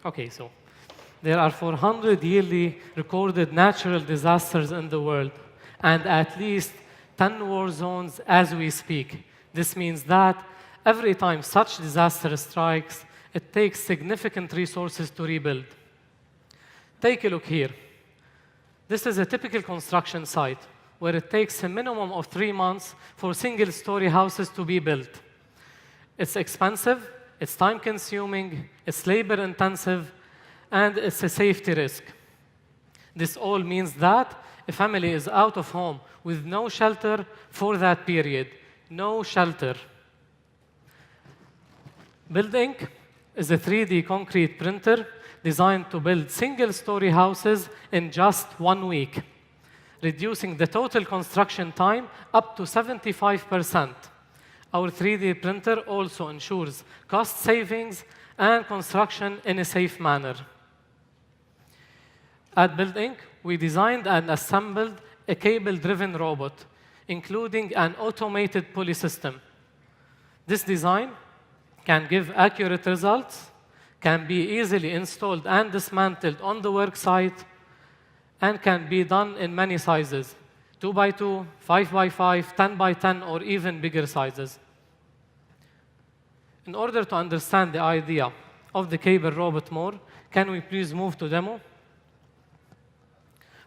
Okay, so there are 400 yearly recorded natural disasters in the world, and at least 10 war zones as we speak. This means that every time such disaster strikes, it takes significant resources to rebuild. Take a look here. This is a typical construction site where it takes a minimum of 3 months for single-story houses to be built. It's expensive, it's time-consuming, it's labor-intensive, and it's a safety risk. This all means that a family is out of home with no shelter for that period. No shelter. Buildink is a 3D concrete printer designed to build single-story houses in just 1 week, reducing the total construction time up to 75%. Our 3D printer also ensures cost savings and construction in a safe manner. At Buildink, we designed and assembled a cable-driven robot, including an automated pulley system. This design can give accurate results, can be easily installed and dismantled on the work site, and can be done in many sizes, 2x2, 5x5, 10x10, or even bigger sizes. In order to understand the idea of the cable robot more, can we please move to demo?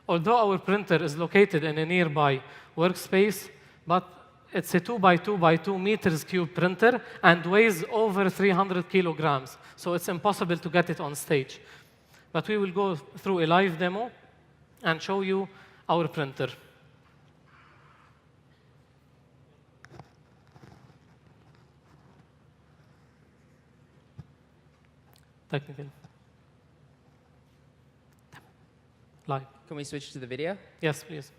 Although our printer is located in a nearby workspace, but it's a 2x2x2 meters cube printer and weighs over 300 kilograms, so it's impossible to get it on stage. But we will go through a live demo and show you our printer. Technical. Live. Can we switch to the video? Yes, please.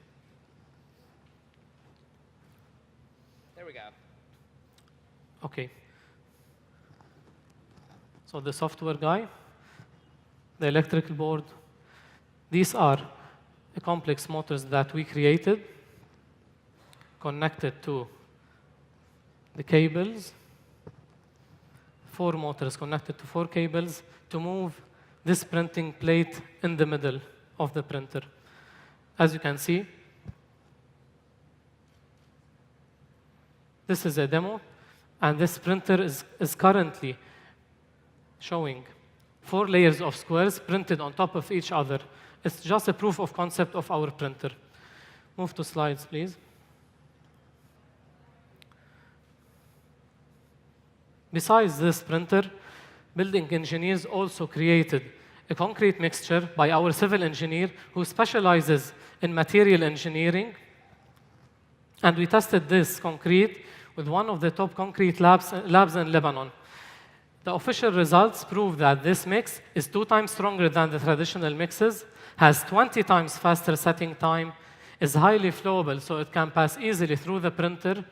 There we go. Okay. So the software guy, the electrical board, these are the complex motors that we created, connected to the cables, 4 motors connected to 4 cables to move this printing plate in the middle of the printer. As you can see, this is a demo, and this printer is currently showing 4 layers of squares printed on top of each other. It's just a proof of concept of our printer. Move to slides, please. Besides this printer, Buildink engineers also created a concrete mixture by our civil engineer who specializes in material engineering. And we tested this concrete with one of the top concrete labs in Lebanon. The official results prove that this mix is 2 times stronger than the traditional mixes, has 20 times faster setting time, is highly flowable so it can pass easily through the printer.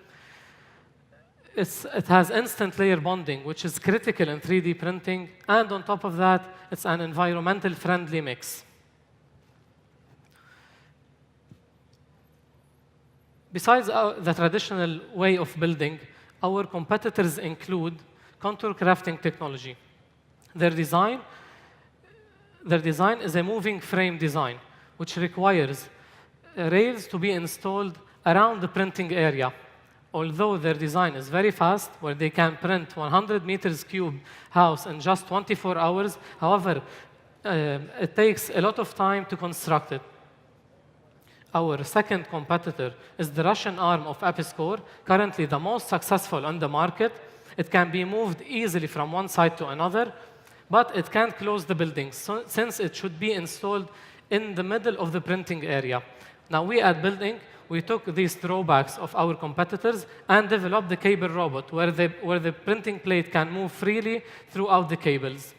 It has instant layer bonding, which is critical in 3D printing, and on top of that, it's an environmental friendly mix. Besides the traditional way of building, our competitors include contour crafting technology. Their design is a moving frame design, which requires rails to be installed around the printing area. Although their design is very fast, where they can print 100 meters cube house in just 24 hours, however, it takes a lot of time to construct it. Our second competitor is the Russian arm of Episcore, currently the most successful on the market. It can be moved easily from one side to another, but it can't close the building, since it should be installed in the middle of the printing area. Now, we at Buildink, we took these drawbacks of our competitors and developed the cable robot, where the printing plate can move freely throughout the cables.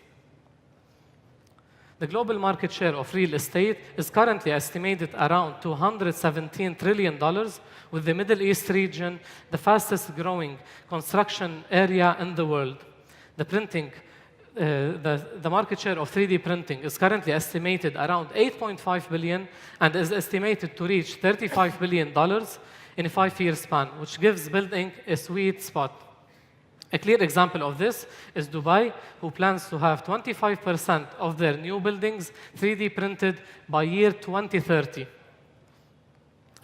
The global market share of real estate is currently estimated around $217 trillion, with the Middle East region the fastest growing construction area in the world. The market share of 3D printing is currently estimated around $8.5 billion and is estimated to reach $35 billion in a 5-year span, which gives Buildink a sweet spot. A clear example of this is Dubai, who plans to have 25% of their new buildings 3D printed by year 2030.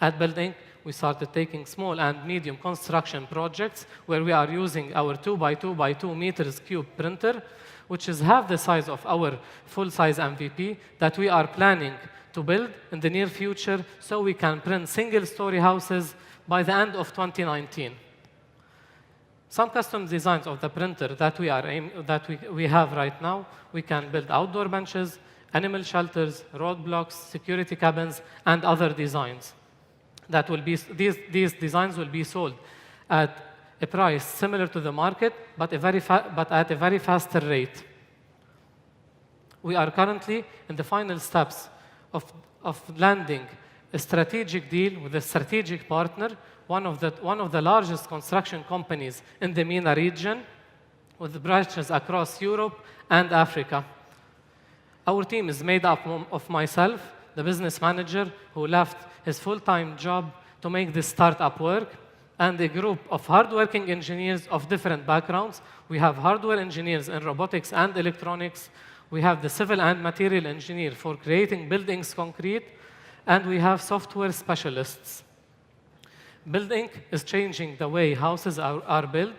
At Buildink, we started taking small and medium construction projects where we are using our 2 by 2 by 2 meters cube printer, which is half the size of our full-size MVP that we are planning to build in the near future so we can print single-story houses by the end of 2019. Some custom designs of the printer that we have right now, we can build outdoor benches, animal shelters, roadblocks, security cabins, and other designs. These designs will be sold at a price similar to the market, but at a very faster rate. We are currently in the final steps of landing a strategic deal with a strategic partner, one of the largest construction companies in the MENA region, with branches across Europe and Africa. Our team is made up of myself, the business manager who left his full-time job to make this startup work, and a group of hardworking engineers of different backgrounds. We have hardware engineers in robotics and electronics. We have the civil and material engineer for creating buildings concrete, and we have software specialists. Buildink is changing the way houses are built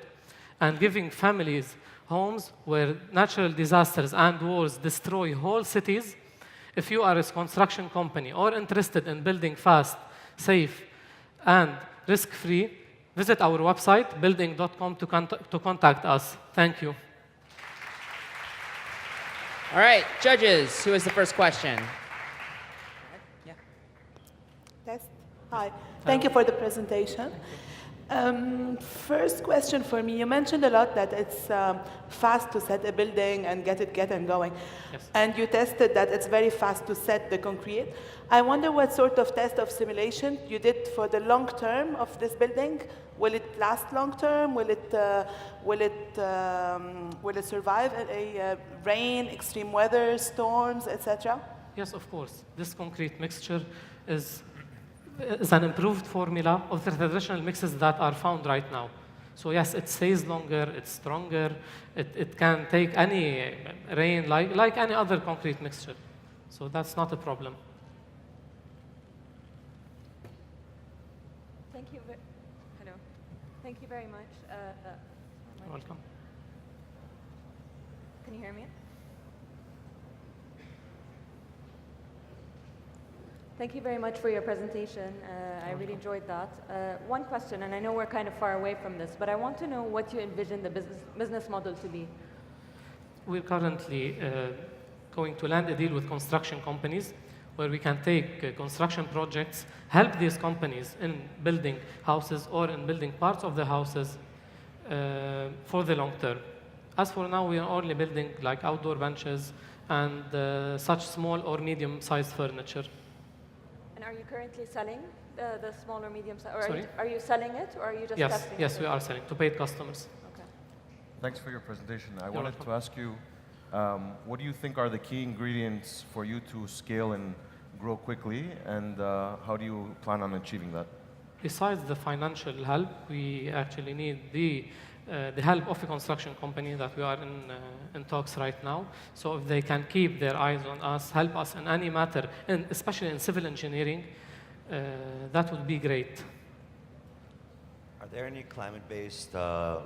and giving families homes where natural disasters and wars destroy whole cities. If you are a construction company or interested in building fast, safe, and risk-free, visit our website, buildink.com, to contact us. Thank you. All right, judges, who has the first question? Yeah. Test. Hi. Thank you for the presentation. First question for me, you mentioned a lot that it's fast to set a building and get it going. Yes. And you tested that it's very fast to set the concrete. I wonder what sort of test of simulation you did for the long term of this building. Will it last long term? Will it survive a rain, extreme weather, storms, etc.? Yes, of course. This concrete mixture is an improved formula of the traditional mixes that are found right now. So yes, it stays longer, it's stronger, it can take any rain like any other concrete mixture. So that's not a problem. Hello. Thank you very much. You're welcome. Can you hear me? Thank you very much for your presentation. I really enjoyed that. One question, and I know we're kind of far away from this, but I want to know what you envision the business model to be. We're currently going to land a deal with construction companies where we can take construction projects, help these companies in building houses or in building parts of the houses for the long term. As for now, we are only building like outdoor benches and such small or medium-sized furniture. And are you currently selling the small or medium size? Sorry? Are you selling it, or are you just testing it? Yes, we are selling to paid customers. Okay. Thanks for your presentation. I wanted to ask you, what do you think are the key ingredients for you to scale and grow quickly, and how do you plan on achieving that? Besides the financial help, we actually need the help of a construction company that we are in talks right now. So if they can keep their eyes on us, help us in any matter, and especially in civil engineering, that would be great. Are there any climate-based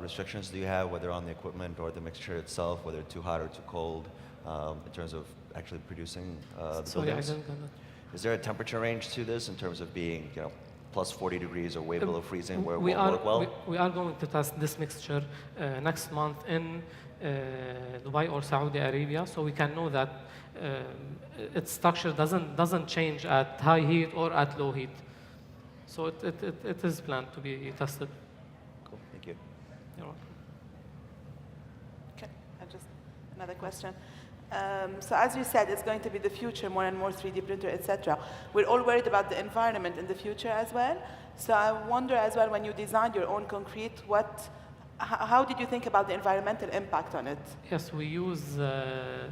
restrictions do you have, whether on the equipment or the mixture itself, whether too hot or too cold, in terms of actually producing the buildings? I didn't get that. Is there a temperature range to this in terms of being, plus 40 degrees or way below freezing where it we won't work well? We are going to test this mixture next month in Dubai or Saudi Arabia, so we can know that its structure doesn't change at high heat or at low heat. So it is planned to be tested. Cool, thank you. You're welcome. Okay, just another question. So as you said, it's going to be the future, more and more 3D printer, etc. We're all worried about the environment in the future as well. So I wonder as well, when you designed your own concrete, how did you think about the environmental impact on it? Yes, we use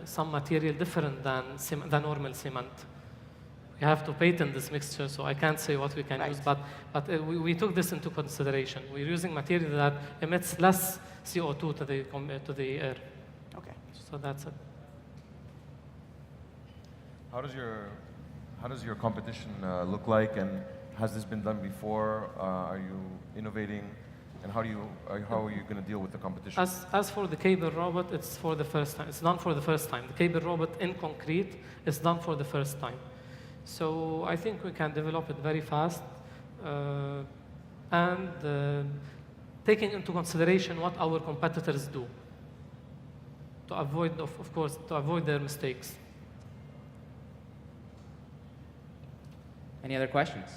some material different than normal cement. You have to patent this mixture, so I can't say what we can Right. use, but we took this into consideration. We're using material that emits less CO2 to the air. Okay. So that's it. How does your competition look like, and has this been done before? Are you innovating, and how are you going to deal with the competition? As for the cable robot, it's for the first time. It's done for the first time. The cable robot in concrete is done for the first time. So I think we can develop it very fast, and taking into consideration what our competitors do to avoid, of course, to avoid their mistakes. Any other questions?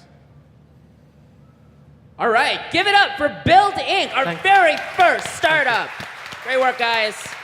All right, give it up for Buildink, our Thank you. very first startup. Great work, guys.